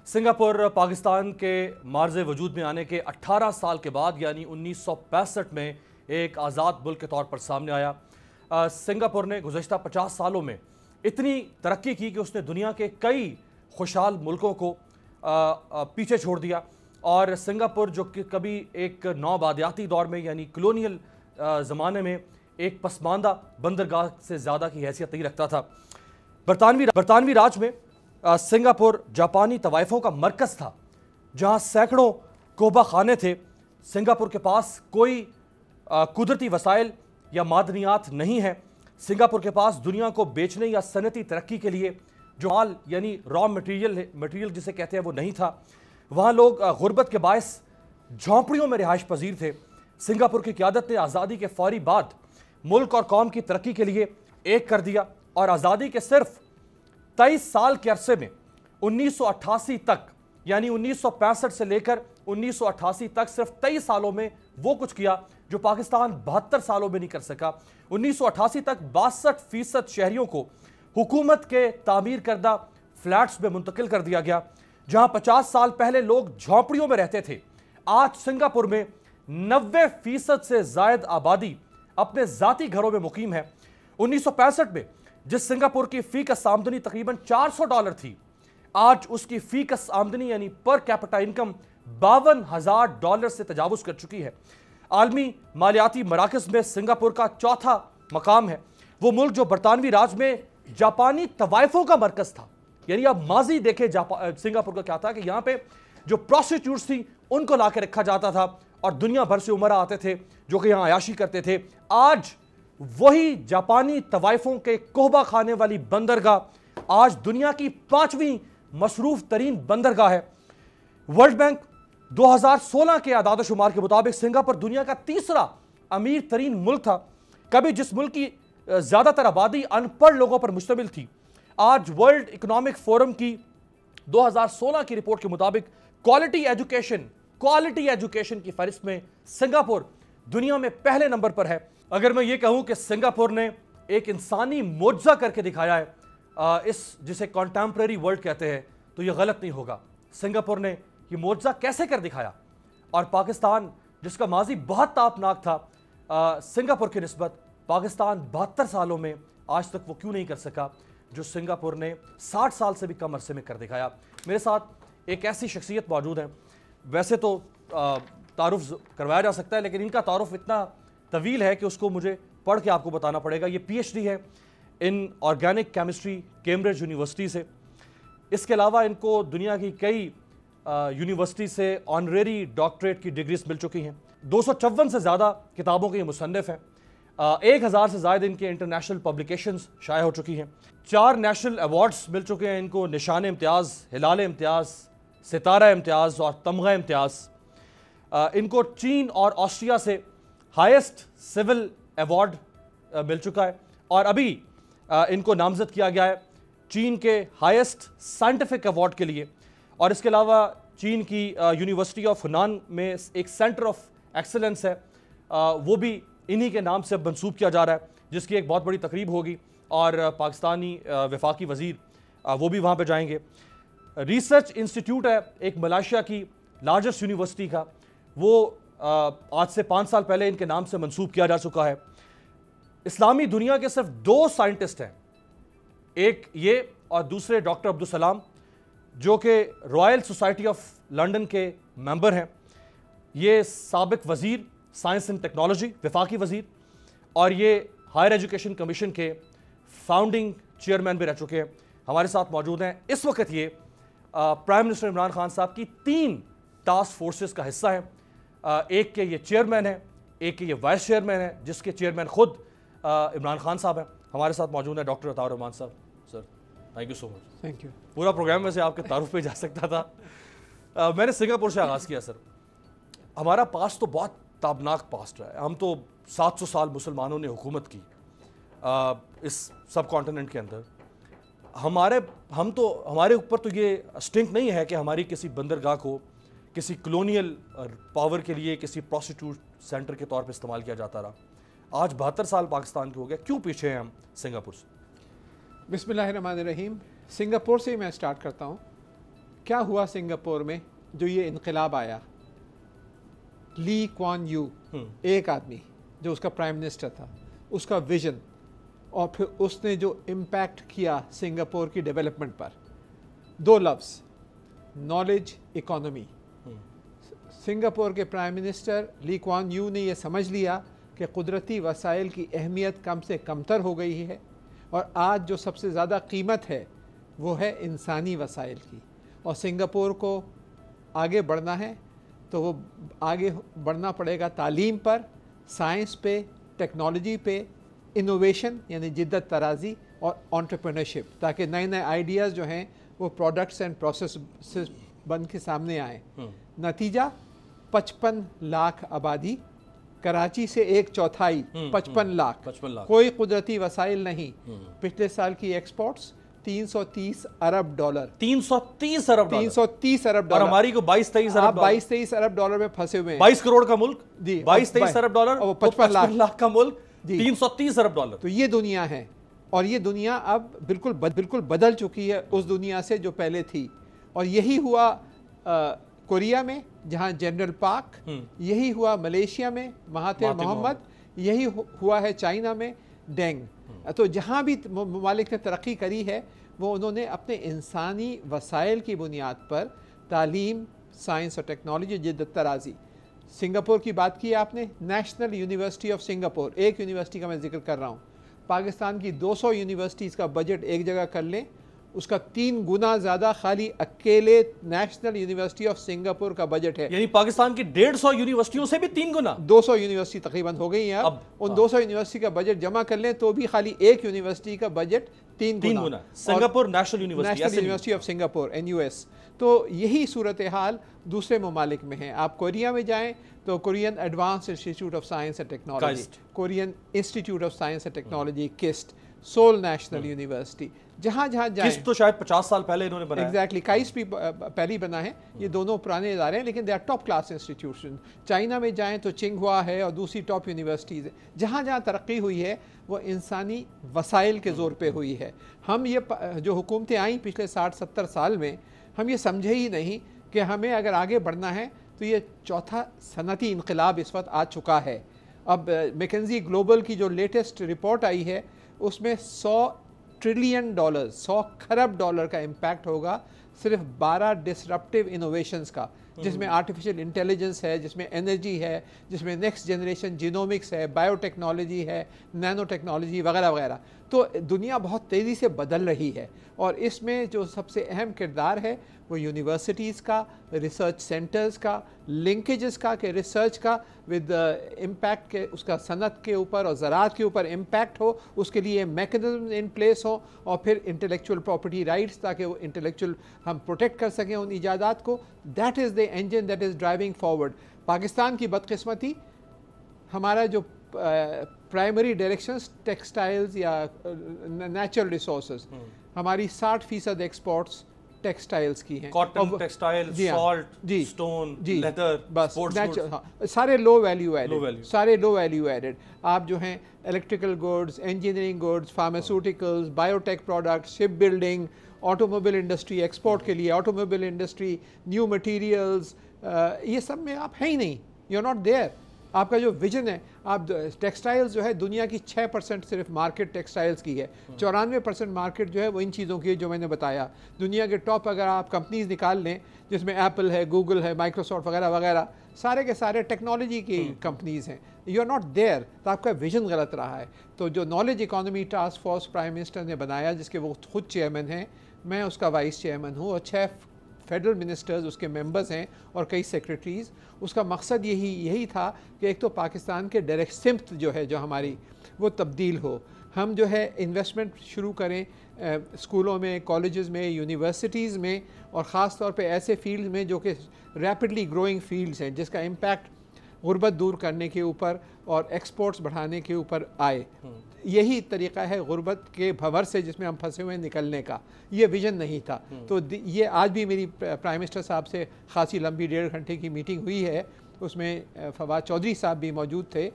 Singapore Pakistan के मार्ज़े वजूद में आने के 18 साल के बाद यानी 1965 में एक आज़ाद मुल्क के तौर पर सामने आया। सिंगापुर ने गुज़श्ता 50 सालों में इतनी तरक्की की कि उसने दुनिया के कई खुशहाल मुल्कों को पीछे छोड़ दिया और सिंगापुर जो कि कभी एक नौबादियाती दौर में यानी कॉलोनियल ज़माने में एक पसमानदा बंदरगाह से ज़्यादा की हैसियत नहीं रखता था। बरतानवी राज में सिंगापुर जापानी तवाइफों का मरकज़ था, जहां सैकड़ों कोबा खाने थे। सिंगापुर के पास कोई कुदरती वसाइल या मादनियात नहीं है। सिंगापुर के पास दुनिया को बेचने या सनती तरक्की के लिए जो माल यानी रॉ मटीरियल जिसे कहते हैं वो नहीं था। वहाँ लोग गुर्बत के बायस झोंपड़ियों में रिहाइश पजीर थे। सिंगापुर की क़यादत ने आज़ादी के फौरी बाद मुल्क और कौम की तरक्की के लिए एक कर दिया और आज़ादी के सिर्फ 23 साल के अरसे में 1988 तक यानी 1965 से लेकर 1988 तक सिर्फ 23 सालों में वो कुछ किया जो पाकिस्तान 72 सालों में नहीं कर सका। 1988 तक 62% शहरियों को हुकूमत के तामीर करदा फ्लैट्स में मुंतकिल कर दिया गया। जहां 50 साल पहले लोग झोंपड़ियों में रहते थे, आज सिंगापुर में 90% से जायद आबादी अपने जाती घरों में मुकीम है। 1965 में जिस सिंगापुर की फीकस आमदनी तकरीबन $400 थी, आज उसकी फीकस आमदनी यानी पर कैपिटा इनकम $52,000 से तजावुज कर चुकी है। आलमी मालियाती मराकज़ में सिंगापुर का चौथा मकाम है। वो मुल्क जो बरतानवी राज में जापानी तवाइफों का मरकज़ था, यानी आप माजी देखें सिंगापुर का क्या था कि यहाँ पे जो प्रोस्टिट्यूट्स थी उनको ला के रखा जाता था और दुनिया भर से उमरा आते थे जो कि यहाँ अयाशी करते थे। आज वही जापानी तवाइफों के कोहबा खाने वाली बंदरगाह आज दुनिया की 5वीं मसरूफ तरीन बंदरगाह है। वर्ल्ड बैंक 2016 के आदाद शुमार के मुताबिक सिंगापुर दुनिया का तीसरा अमीर तरीन मुल्क था। कभी जिस मुल्क की ज़्यादातर आबादी अनपढ़ लोगों पर मुश्तमिल थी, आज वर्ल्ड इकोनॉमिक फोरम की 2016 की रिपोर्ट के मुताबिक क्वालिटी एजुकेशन की फहरिस्त में सिंगापुर दुनिया में पहले नंबर पर है। अगर मैं ये कहूं कि सिंगापुर ने एक इंसानी मोजज़ा करके दिखाया है इस जिसे कॉन्टेम्परेरी वर्ल्ड कहते हैं, तो ये गलत नहीं होगा। सिंगापुर ने ये मोजज़ा कैसे कर दिखाया और पाकिस्तान जिसका माजी बहुत तापनाक था, सिंगापुर की निस्बत पाकिस्तान 72 सालों में आज तक वो क्यों नहीं कर सका जो सिंगापुर ने 60 साल से भी कम अरसे में कर दिखाया। मेरे साथ एक ऐसी शख्सियत मौजूद है, वैसे तो तारुफ करवाया जा सकता है लेकिन इनका तारुफ इतना तवील है कि उसको मुझे पढ़ के आपको बताना पड़ेगा। ये PhD है in organic chemistry Cambridge university से। इसके अलावा इनको दुनिया की कई यूनिवर्सिटी से ऑनरेरी डॉक्टरेट की डिग्रीज मिल चुकी हैं। 254 से ज़्यादा किताबों के ये मुसन्निफ हैं। 1000 से ज़्यादा इनके इंटरनेशनल पब्लिकेशंस शाया हो चुकी हैं। 4 नेशनल अवार्ड्स मिल चुके हैं इनको, निशान इम्तियाज़, हिलाल इम्तियाज़, सितारा इम्तियाज़ और तमगा इम्तियाज़। इनको चीन और ऑस्ट्रिया से हाईएस्ट सिविल अवार्ड मिल चुका है और अभी इनको नामजद किया गया है चीन के हाईएस्ट साइंटिफिक अवार्ड के लिए। और इसके अलावा चीन की यूनिवर्सिटी ऑफ हुनान में एक सेंटर ऑफ एक्सीलेंस है, वो भी इन्हीं के नाम से मंसूब किया जा रहा है, जिसकी एक बहुत बड़ी तकरीब होगी और पाकिस्तानी वफाकी वज़ीर वो भी वहाँ पे जाएंगे। रिसर्च इंस्टीट्यूट है एक मलेशिया की लार्जेस्ट यूनिवर्सिटी का, वो आज से 5 साल पहले इनके नाम से मंसूब किया जा चुका है। इस्लामी दुनिया के सिर्फ 2 साइंटिस्ट हैं, एक ये और दूसरे डॉक्टर अब्दुल सलाम जो कि रॉयल सोसाइटी ऑफ लंदन के मेंबर हैं। ये साबिक वज़ीर साइंस एंड टेक्नोलॉजी वफाकी वज़ीर और ये हायर एजुकेशन कमीशन के फाउंडिंग चेयरमैन भी रह चुके हैं। हमारे साथ मौजूद हैं इस वक्त ये प्राइम मिनिस्टर इमरान खान साहब की 3 टास्क फोर्सेस का हिस्सा हैं। एक के ये चेयरमैन है, एक के ये वाइस चेयरमैन है जिसके चेयरमैन खुद इमरान खान साहब हैं। हमारे साथ मौजूद है डॉक्टर अताउर रहमान साहब। Sir thank you so much. Thank you. पूरा प्रोग्राम में से आपके तारुफ पे जा सकता था। मैंने सिंगापुर से आगाज़ किया। सर हमारा पास्ट तो बहुत ताबनाक पास्ट रहा है। हम तो 700 साल मुसलमानों ने हुकूमत की इस सब कॉन्टिनेंट के अंदर। हमारे ऊपर तो ये स्टिंक नहीं है कि हमारी किसी बंदरगाह को किसी कॉलोनियल पावर के लिए किसी प्रोस्टिट्यूट सेंटर के तौर पे इस्तेमाल किया जाता रहा। आज 72 साल पाकिस्तान के हो गया, क्यों पीछे हैं हम सिंगापुर से? बिस्मिल्लाहिर्रहमानिर्रहीम। सिंगापुर से ही मैं स्टार्ट करता हूँ। کیا ہوا سنگاپور میں جو یہ انقلاب آیا؟ لی کوان یو ایک آدمی جو اس کا پرائم منسٹر تھا، اس کا ویژن اور پھر اس نے جو امپیکٹ کیا سنگاپور کی ڈیولپمنٹ پر، دو لفظ، نالج، اکانومی۔ سنگاپور کے پرائم منسٹر لی کوان یو نے یہ سمجھ لیا کہ قدرتی وسائل کی اہمیت کم سے کمتر ہو گئی ہے، اور آج جو سب سے زیادہ قیمت ہے وہ ہے انسانی وسائل کی، اور سنگاپور کو آگے بڑھنا ہے تو وہ آگے بڑھنا پڑے گا تعلیم پر، سائنس پہ، ٹیکنالوجی پہ، انوویشن یعنی جدت طرازی اور انٹرپرینرشپ، تاکہ نئے نئے آئیڈیاز جو ہیں وہ پروڈکٹس اینڈ پروسیس بن کے سامنے آئیں۔ نتیجہ 55 لاکھ آبادی، کراچی سے 1/4، 55 لاکھ، کوئی قدرتی وسائل نہیں۔ پچھلے سال کی ایکسپورٹس $330 ارب، 330 ارب، 330 ارب اور ہماری کو 22-23 ارب، 22-23 ارب ڈالر میں پھنسے ہوئے ہیں۔ 22 کروڑ کا ملک، جی 22-23 ارب ڈالر، اور 55 لاکھ کا ملک، 330 ارب ڈالر۔ تو یہ دنیا ہے، اور یہ دنیا اب بالکل بدل چکی ہے اس دنیا سے جو پہلے تھی۔ اور یہی ہوا کوریا میں جہاں جنرل پارک، یہی ہوا ملیشیا میں مہاتیر محمد، یہی ہوا ہے چائنا میں ڈینگ۔ تو جہاں بھی ممالک نے ترقی کری ہے وہ انہوں نے اپنے انسانی وسائل کی بنیاد پر تعلیم، سائنس اور ٹیکنالوجی، جدت طرازی۔ سنگاپور کی بات کی آپ نے، نیشنل یونیورسٹی آف سنگاپور، ایک یونیورسٹی کا میں ذکر کر رہا ہوں، پاکستان کی 200 یونیورسٹیز کا بجٹ ایک جگہ کر لیں، اس کا 3 گنا زیادہ خالی اکیلے نیشنل یونیورسٹی آف سنگاپور کا بجٹ ہے۔ یعنی پاکستان کی 150 یونیورسٹیوں سے بھی 3 گنا، 200 یونیورسٹی تقریباً ہو گئی ہیں اب۔ ان 200 یونیورسٹی کا بجٹ جمع کر لیں تو بھی خالی ایک یونیورسٹی کا بجٹ 3 گنا۔ Singapore national university of Singapore NUS۔ تو یہی صورتحال دوسرے ممالک میں ہیں۔ آپ کوریا میں جائیں تو Korean Advance Institute of Science and Technology, Korean Institute of Science and Technology KAIST, Seoul National University, جہاں جہاں جائیں۔ کسٹ تو شاید 50 سال پہلے انہوں نے بنایا۔ ایگزیکٹلی، کائسٹ بھی پہلی بنا ہے۔ یہ دونوں پرانے ادارے ہیں لیکن they are top class institution. China میں جائیں تو چنگھوا ہے اور دوسری ٹاپ یونیورسٹیز ہیں۔ جہاں جہاں ترقی ہوئی ہے وہ انسانی وسائل کے زور پہ ہوئی ہے۔ ہم یہ جو حکومتیں آئیں پچھلے 60-70 سال میں، ہم یہ سمجھے ہی نہیں کہ ہمیں اگر آگے بڑھنا ہے تو یہ چوتھا صنعتی انقلاب اس وقت آ چکا ہے۔ اب میکنزی گلوبل کی جو لیٹسٹ رپورٹ آئی ہے اس میں $100 ٹریلین، 100 کھرب ڈالر کا امپیکٹ ہوگا صرف 12 ڈسرپٹیو انوویشنز کا، جس میں آرٹیفیشل انٹیلیجنس ہے، جس میں انرجی ہے، جس میں نیکسٹ جنریشن جینومکس ہے، بائیو ٹیکنالوجی ہے، نینو ٹیکنالوجی وغیرہ وغیرہ۔ تو دنیا بہت تیزی سے بدل رہی ہے، اور اس میں جو سب سے اہم کردار ہے وہ یونیورسٹیز کا، ریسرچ سینٹرز کا، لنکیجز کا، کہ ریسرچ کا ود امپیکٹ کے اس کا صنعت کے اوپر اور زراعت کے اوپر امپیکٹ ہو، اس کے لیے میکنزم ان پلیس ہو، اور پھر انٹلیکچوئل پراپرٹی رائٹس تاکہ وہ انٹلیکچوئل ہم پروٹیکٹ کر سکیں ان ایجادات کو۔ That is the engine that is driving forward. Pakistan کی بدقسمتی، ہمارا جو پرائمری ڈائریکشنز ٹیکسٹائلز یا نیچرل ریسورسز، ہماری 60% ایکسپورٹس ٹیکسٹائلز کی ہیں، cotton, textile, salt, stone, leather, بس سارے لو ویلیو ایڈڈ، سارے لو ویلیو ایڈڈ۔ آپ جو ہیں electrical goods, engineering goods, pharmaceuticals, biotech products, shipbuilding, automobile industry, export کے لیے automobile industry, new materials, یہ سب میں آپ ہیں ہی نہیں، یو آر ناٹ دیئر۔ آپ کا جو ویژن ہے، آپ ٹیکسٹائلز جو ہے دنیا کی 6% صرف مارکیٹ ٹیکسٹائلز کی ہے، 94% مارکیٹ جو ہے وہ ان چیزوں کی ہے جو میں نے بتایا۔ دنیا کے ٹاپ اگر آپ کمپنیز نکال لیں جس میں ایپل ہے، گوگل ہے، مائکروسافٹ وغیرہ وغیرہ، سارے کے سارے ٹیکنالوجی کی کمپنیز ہیں، یو آر ناٹ دیئر۔ تو آپ کا ویژن غلط رہا ہے۔ تو جو knowledge economy task force prime minister نے بنایا، جس کے وہ خود چیئرمین ہیں، میں اس کا وائس چیئرمین ہوں، اور 6 فیڈرل منسٹرز اس کے ممبرز ہیں اور کئی سیکریٹریز، اس کا مقصد یہی تھا کہ ایک تو پاکستان کے ڈائریکٹ سمت جو ہے جو ہماری وہ تبدیل ہو، ہم جو ہے انویسٹمنٹ شروع کریں اسکولوں میں، کالجز میں، یونیورسٹیز میں، اور خاص طور پہ ایسے فیلڈ میں جو کہ ریپڈلی گروئنگ فیلڈز ہیں، جس کا امپیکٹ غربت دور کرنے کے اوپر اور ایکسپورٹس بڑھانے کے اوپر آئے۔ یہی طریقہ ہے غربت کے بھنور سے جس میں ہم پھنسے ہوئے نکلنے کا، یہ ویژن نہیں تھا۔ تو یہ آج بھی میری پرائم منسٹر صاحب سے خاصی لمبی 1.5 گھنٹے کی میٹنگ ہوئی ہے، اس میں فواد چودھری صاحب بھی موجود تھے،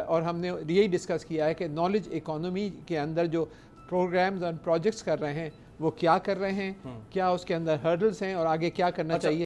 اور ہم نے یہی ڈسکس کیا ہے کہ نالج اکانومی کے اندر جو پروگرامز اور پروجیکٹس کر رہے ہیں وہ کیا کر رہے ہیں, کیا اس کے اندر ہرڈلز ہیں اور آگے کیا کرنا چاہیے.